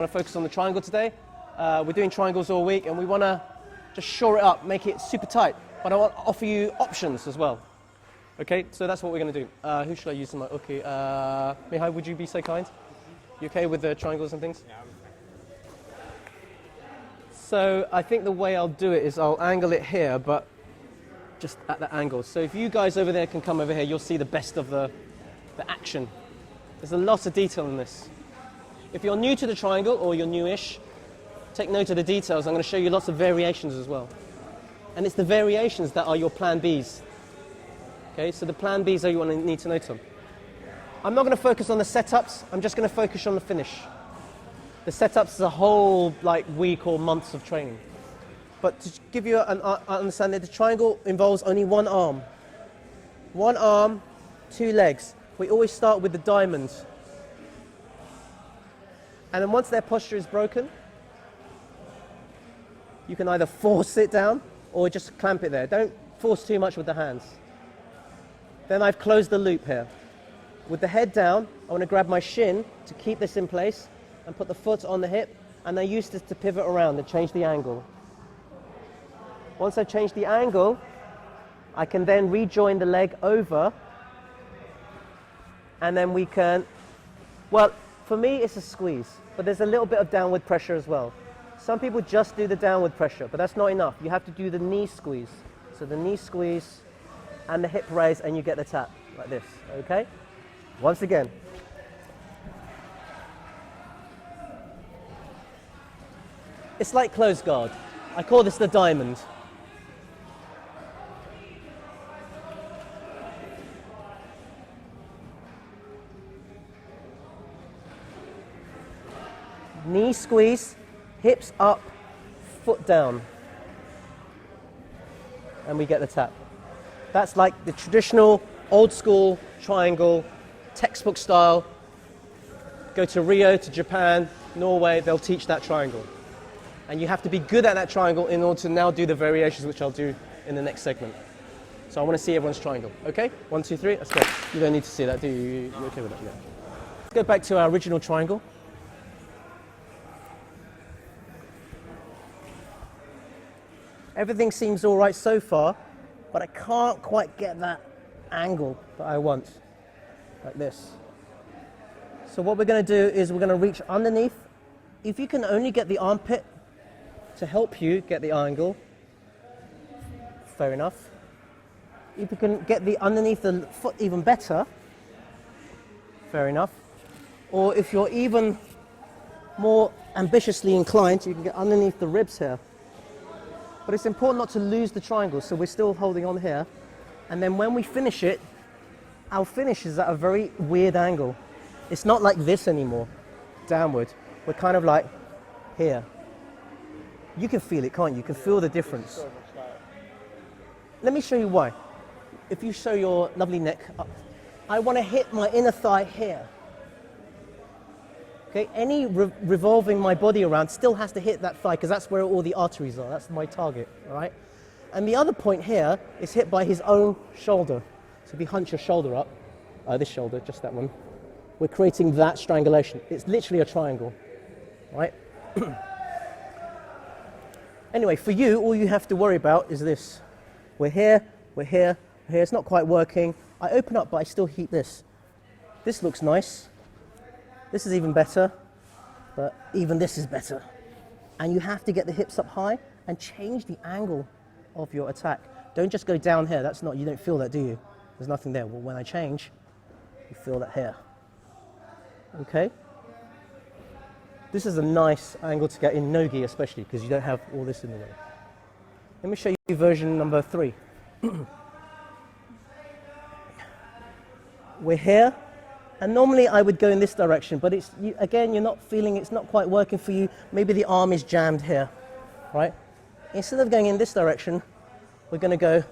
I want to focus on the triangle today. We're doing triangles all week and we want to just shore it up, make it super tight. But I want to offer you options as well. Okay, so that's what we're going to do. Who should I use? Okay, Mihai, would you be so kind? You okay with the triangles and things? Yeah. So I think the way I'll do it is I'll angle it here, but just at the angle. So if you guys over there can come over here, you'll see the best of the action. There's a lot of detail in this. If you're new to the triangle, or you're newish, take note of the details. I'm going to show you lots of variations as well. And it's the variations that are your plan Bs. Okay, so the plan Bs are you want to need to note them. I'm not going to focus on the setups, I'm just going to focus on the finish. The setups is a whole week or months of training. But to give you an understanding, the triangle involves only one arm. One arm, two legs. We always start with the diamond. And then once their posture is broken, you can either force it down or just clamp it there. Don't force too much with the hands. Then I've closed the loop here. With the head down, I want to grab my shin to keep this in place and put the foot on the hip, and I use this to pivot around and change the angle. Once I've changed the angle, I can then rejoin the leg over, and then we can, well, for me, it's a squeeze, but there's a little bit of downward pressure as well. Some people just do the downward pressure, but that's not enough. You have to do the knee squeeze. So the knee squeeze and the hip raise, and you get the tap, like this, okay? Once again. It's like closed guard. I call this the diamond. Knee squeeze, hips up, foot down. And we get the tap. That's like the traditional, old school triangle, textbook style. Go to Rio, to Japan, Norway, they'll teach that triangle. And you have to be good at that triangle in order to now do the variations, which I'll do in the next segment. So I want to see everyone's triangle. Okay? 1, 2, 3, let's go. You don't need to see that, do you? You're okay with that? Yeah. Let's go back to our original triangle. Everything seems all right so far, but I can't quite get that angle that I want, like this. So what we're going to do is we're going to reach underneath. If you can only get the armpit to help you get the angle, fair enough. If you can get the underneath the foot even better, fair enough. Or if you're even more ambitiously inclined, you can get underneath the ribs here. But it's important not to lose the triangle, so we're still holding on here. And then when we finish it, our finish is at a very weird angle. It's not like this anymore, downward. We're kind of like here. You can feel it, can't you? You can feel the difference. Let me show you why. If you show your lovely neck up, I want to hit my inner thigh here. Okay, any revolving my body around still has to hit that thigh because that's where all the arteries are. That's my target, all right? And the other point here is hit by his own shoulder. So if you hunch your shoulder up, this shoulder, just that one, we're creating that strangulation. It's literally a triangle, right? Anyway, for you, all you have to worry about is this. We're here, we're here, we're here. It's not quite working. I open up, but I still heat this. This looks nice. This is even better, but even this is better. And you have to get the hips up high and change the angle of your attack. Don't just go down here. That's not, you don't feel that, do you? There's nothing there. Well, when I change, you feel that here. Okay? This is a nice angle to get in no-gi especially, because you don't have all this in the way. Let me show you version number 3. We're here. And normally I would go in this direction, but it's, again, you're not feeling it's not quite working for you. Maybe the arm is jammed here, right? Instead of going in this direction, we're going to go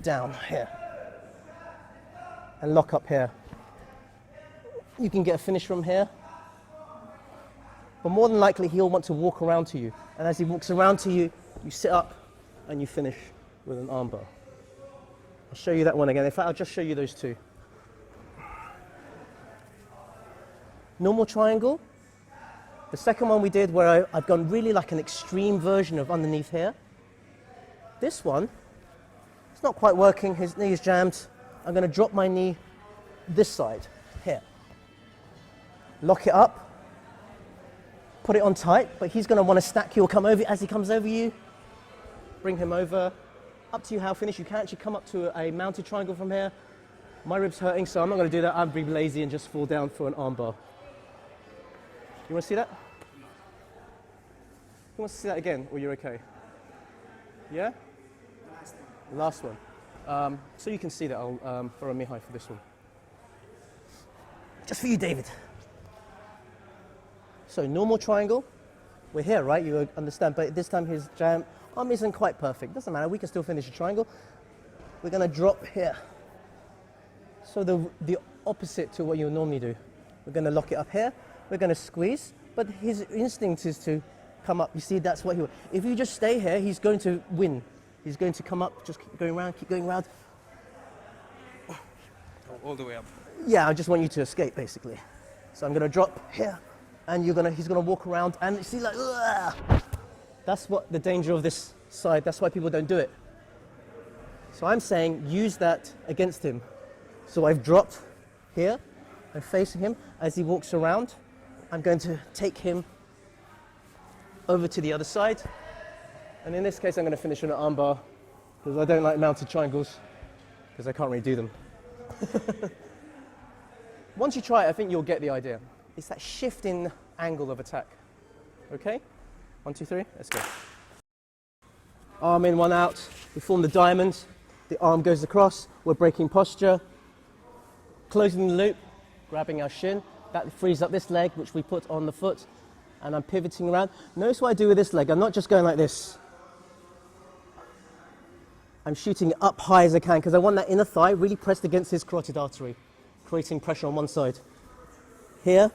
down here and lock up here. You can get a finish from here, but more than likely he'll want to walk around to you. And as he walks around to you, you sit up and you finish with an arm bar. I'll show you that one again. In fact, I'll just show you those two. Normal triangle, The second one we did where I've gone really like an extreme version of underneath here. This one, it's not quite working, his knee is jammed. I'm going to drop my knee this side, here. Lock it up, put it on tight, but he's going to want to stack you or come over. As he comes over you, bring him over. Up to you how finish. You can actually come up to a mounted triangle from here. My rib's hurting, so I'm not going to do that. I'm be lazy and just fall down for an arm bar. You want to see that? Who wants to see that again, or you're okay? Yeah? Last one. So you can see that, I'll throw a Mihai for this one. Just for you, David. So normal triangle. We're here, right? You understand, but this time his arm isn't quite perfect. Doesn't matter, we can still finish a triangle. We're going to drop here. So the opposite to what you would normally do. We're going to lock it up here. We're going to squeeze, but his instinct is to come up. You see, that's what he wants. If you just stay here, he's going to win. He's going to come up, just keep going around, keep going around. All the way up. Yeah, I just want you to escape, basically. So I'm going to drop here, and he's going to walk around, and you see, like, ugh. That's what the danger of this side. That's why people don't do it. So I'm saying use that against him. So I've dropped here. I'm facing him. As he walks around, I'm going to take him over to the other side. And in this case, I'm going to finish on an arm bar because I don't like mounted triangles because I can't really do them. Once you try it, I think you'll get the idea. It's that shift in angle of attack. Okay? 1, 2, 3, let's go. Arm in, one out. We form the diamond. The arm goes across. We're breaking posture. Closing the loop, grabbing our shin. That frees up this leg, which we put on the foot. And I'm pivoting around. Notice what I do with this leg. I'm not just going like this. I'm shooting it up high as I can because I want that inner thigh really pressed against his carotid artery, creating pressure on one side. Here,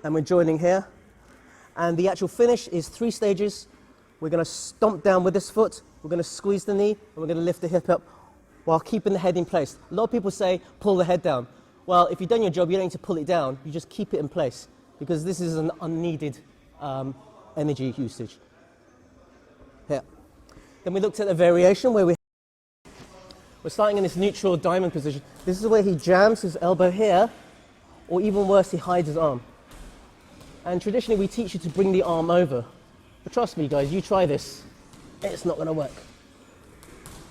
and we're joining here. And the actual finish is 3 stages. We're going to stomp down with this foot. We're going to squeeze the knee, and we're going to lift the hip up while keeping the head in place. A lot of people say, pull the head down. Well, if you've done your job, you don't need to pull it down. You just keep it in place because this is an unneeded energy usage. Here. Then we looked at a variation where we're starting in this neutral diamond position. This is where he jams his elbow here, or even worse, he hides his arm. And traditionally, we teach you to bring the arm over. But trust me, guys, you try this, it's not going to work.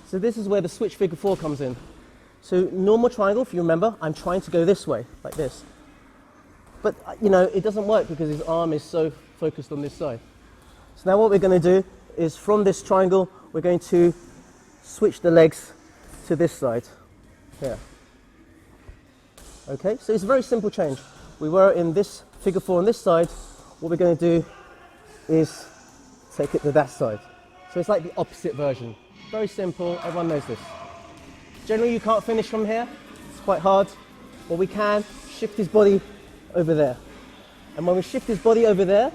So this is where the switch figure 4 comes in. So normal triangle, if you remember, I'm trying to go this way, like this. But, you know, it doesn't work because his arm is so focused on this side. So now what we're going to do is from this triangle, we're going to switch the legs to this side, here. Okay, so it's a very simple change. We were in this figure 4 on this side. What we're going to do is take it to that side. So it's like the opposite version. Very simple, everyone knows this. Generally you can't finish from here, it's quite hard. But we can shift his body over there. And when we shift his body over there,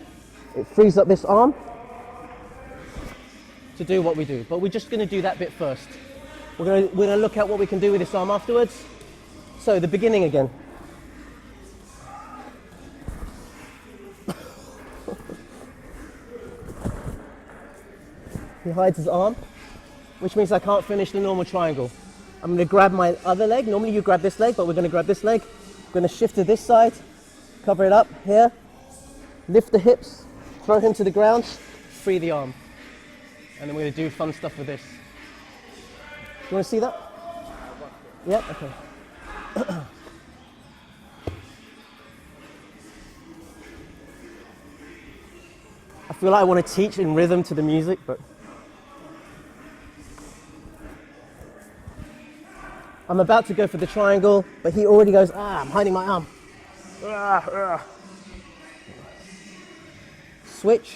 it frees up this arm to do what we do. But we're just going to do that bit first. We're going to look at what we can do with this arm afterwards. So the beginning again. He hides his arm, which means I can't finish the normal triangle. I'm going to grab my other leg. Normally you grab this leg, but we're going to grab this leg. We're going to shift to this side, cover it up here, lift the hips, throw him to the ground, free the arm. And then we're going to do fun stuff with this. You want to see that? Yeah? Okay. I feel like I want to teach in rhythm to the music, but I'm about to go for the triangle, but he already goes, I'm hiding my arm. Switch.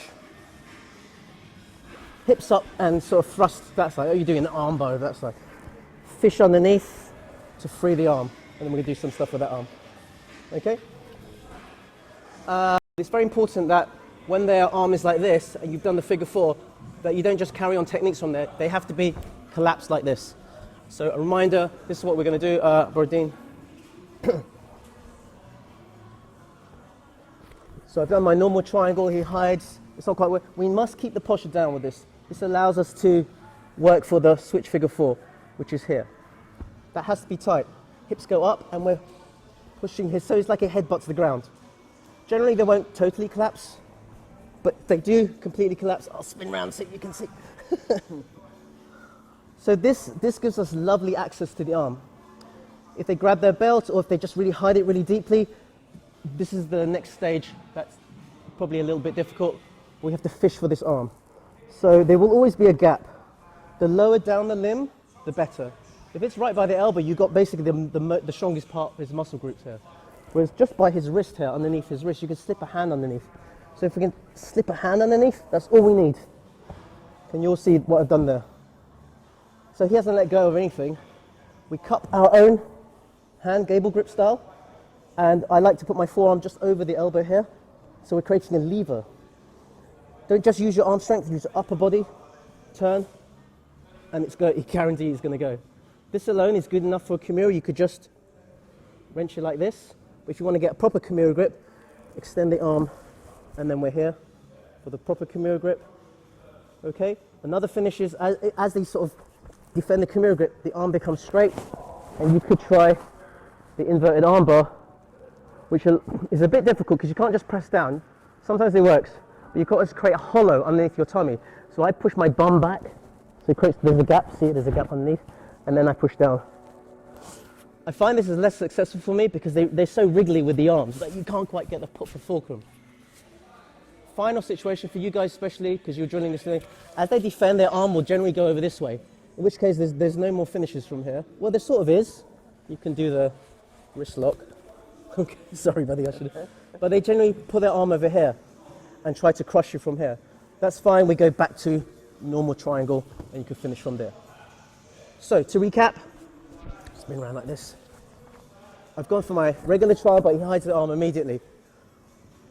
Hips up and sort of thrust that side. Oh, you're doing an arm bar over that side. Fish underneath to free the arm. And then we're going to do some stuff with that arm. Okay? It's very important that when their arm is like this, and you've done the figure 4, that you don't just carry on techniques from there. They have to be collapsed like this. So a reminder, this is what we're going to do, Bordine. So So I've done my normal triangle, he hides, it's not quite working. We must keep the posture down with this. This allows us to work for the switch figure 4, which is here. That has to be tight. Hips go up and we're pushing his, so it's like a headbutt to the ground. Generally they won't totally collapse, but they do completely collapse. I'll spin around so you can see. So this gives us lovely access to the arm. If they grab their belt or if they just really hide it really deeply, this is the next stage that's probably a little bit difficult. We have to fish for this arm. So there will always be a gap. The lower down the limb, the better. If it's right by the elbow, you've got basically the strongest part of his muscle groups here. Whereas just by his wrist here, underneath his wrist, you can slip a hand underneath. So if we can slip a hand underneath, that's all we need. Can you all see what I've done there? So he hasn't let go of anything. We cup our own hand, gable grip style. And I like to put my forearm just over the elbow here. So we're creating a lever. Don't just use your arm strength, use your upper body, turn, and it's guaranteed it's going to go. This alone is good enough for a Kimura. You could just wrench it like this. But if you want to get a proper Kimura grip, extend the arm, and then we're here for the proper Kimura grip. Okay? Another finish is, as they sort of defend the Kimura grip, the arm becomes straight, and you could try the inverted armbar, which is a bit difficult because you can't just press down. Sometimes it works, but you've got to create a hollow underneath your tummy. So I push my bum back, so there's a gap, see there's a gap underneath, and then I push down. I find this is less successful for me because they're so wriggly with the arms that you can't quite get the put for fulcrum. Final situation for you guys especially, because you're drilling this thing, as they defend, their arm will generally go over this way, in which case there's no more finishes from here. Well, there sort of is. You can do the wrist lock. Okay, sorry buddy, I should have. But they generally put their arm over here and try to crush you from here. That's fine, we go back to normal triangle and you can finish from there. So to recap, spin around like this. I've gone for my regular trial, but he hides the arm immediately.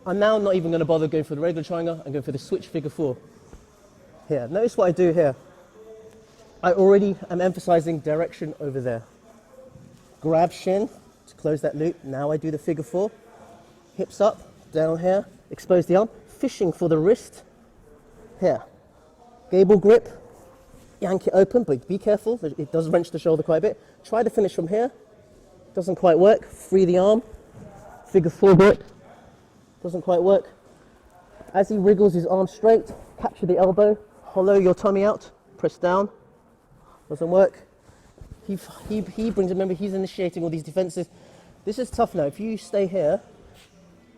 I'm now not even going to bother going for the regular triangle, I'm going for the switch figure 4. Here, notice what I do here. I already am emphasizing direction over there. Grab shin to close that loop. Now I do the figure 4. Hips up, down here, expose the arm, fishing for the wrist. Here. Gable grip, yank it open, but be careful, it does wrench the shoulder quite a bit. Try to finish from here. Doesn't quite work. Free the arm. Figure 4 grip. Doesn't quite work. As he wriggles his arm straight, capture the elbow, hollow your tummy out, press down. Doesn't work. He brings, remember, he's initiating all these defenses. This is tough now. If you stay here,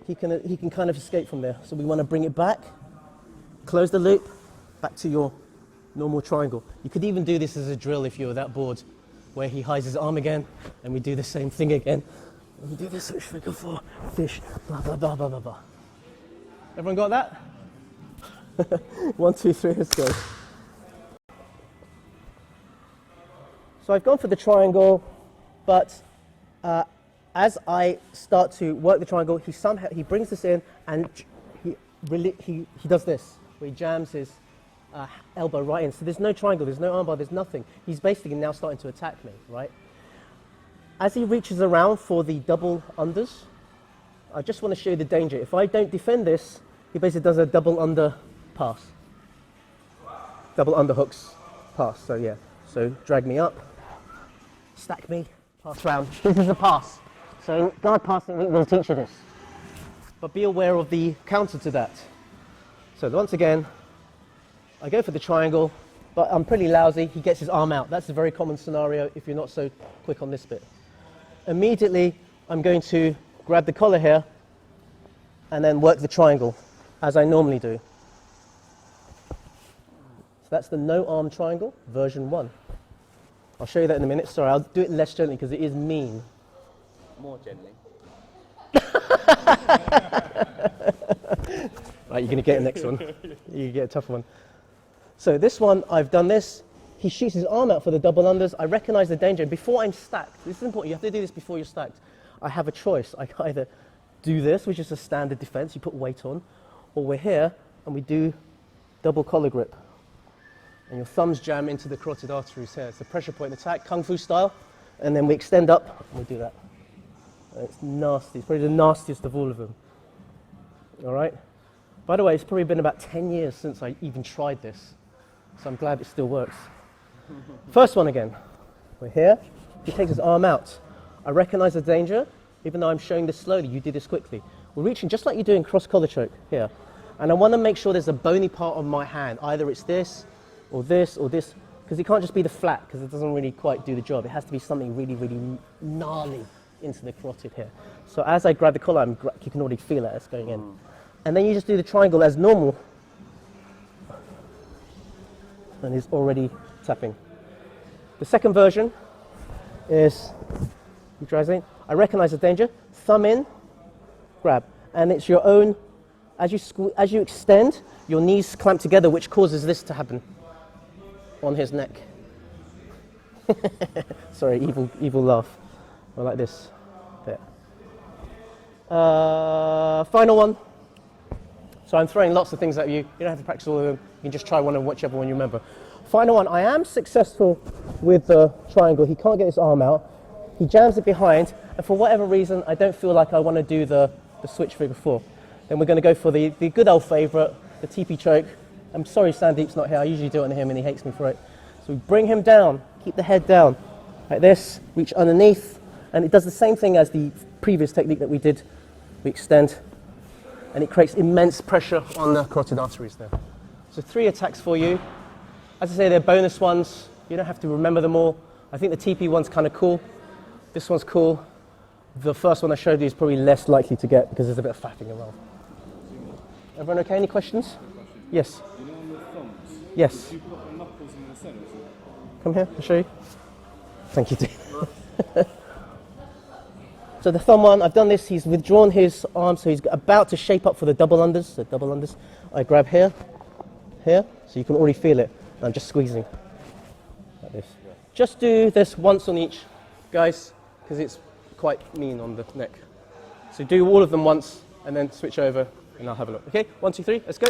he can kind of escape from there. So we want to bring it back, close the loop, back to your normal triangle. You could even do this as a drill if you were that bored, where he hides his arm again, and we do the same thing again. And we do this switch figure 4, fish, blah, blah, blah, blah, blah, blah. Everyone got that? 1, 2, 3, let's go. So I've gone for the triangle, but as I start to work the triangle, he brings this in and he does this, where he jams his elbow right in. So there's no triangle, there's no armbar, there's nothing. He's basically now starting to attack me, right? As he reaches around for the double unders, I just want to show you the danger. If I don't defend this, he basically does a double under pass. Double underhooks pass, so yeah. So drag me up, stack me, pass round. This is a pass. So guard passing will teach you this. But be aware of the counter to that. So once again, I go for the triangle, but I'm pretty lousy. He gets his arm out. That's a very common scenario if you're not so quick on this bit. Immediately, I'm going to grab the collar here and then work the triangle, as I normally do. So that's the no arm triangle, version 1. I'll show you that in a minute. Sorry, I'll do it less gently because it is mean. More gently. Right, you're going to get the next one. You get a tougher one. So this one, I've done this. He shoots his arm out for the double unders. I recognize the danger. Before I'm stacked, this is important, you have to do this before you're stacked. I have a choice. I can either do this, which is a standard defense, you put weight on, or we're here and we do double collar grip. And your thumbs jam into the carotid arteries here. It's a pressure point attack, Kung Fu style, and then we extend up and we do that. And it's nasty. It's probably the nastiest of all of them. All right. By the way, it's probably been about 10 years since I even tried this, so I'm glad it still works. First one again. We're here. He takes his arm out. I recognize the danger, even though I'm showing this slowly. You do this quickly. We're reaching just like you do in cross-collar choke here. And I want to make sure there's a bony part on my hand. Either it's this, or this, or this. Because it can't just be the flat, because it doesn't really quite do the job. It has to be something really, really gnarly into the carotid here. So as I grab the collar, you can already feel it as going in. And then you just do the triangle as normal. And he's already tapping. The second version is, I recognize the danger, thumb in, grab. And it's your own, as you extend, your knees clamp together, which causes this to happen on his neck. Sorry, evil laugh. Or like this. There. Final one. So I'm throwing lots of things at you. You don't have to practice all of them. You can just try one and whichever one you remember. Final one. I am successful with the triangle. He can't get his arm out. He jams it behind, and for whatever reason, I don't feel like I want to do the switch figure 4. Then we're going to go for the good old favourite, the teepee choke. I'm sorry Sandeep's not here. I usually do it on him, and he hates me for it. So we bring him down. Keep the head down, like this. Reach underneath, and it does the same thing as the previous technique that we did. We extend, and it creates immense pressure on the carotid arteries there. So 3 attacks for you. As I say, they're bonus ones. You don't have to remember them all. I think the teepee one's kind of cool. This one's cool. The first one I showed you is probably less likely to get because there's a bit of faffing around. Everyone okay? Any questions? Yes. You know on the thumbs? Yes. Did you put the knuckles in the centre? Come here, I'll show you. Thank you, Dean. So the thumb one, I've done this, he's withdrawn his arm, so he's about to shape up for the double unders. So double unders. I grab here, so you can already feel it. And I'm just squeezing, like this. Just do this once on each, guys, because it's quite mean on the neck. So do all of them once, and then switch over, and I'll have a look. Okay, 1, 2, 3, let's go.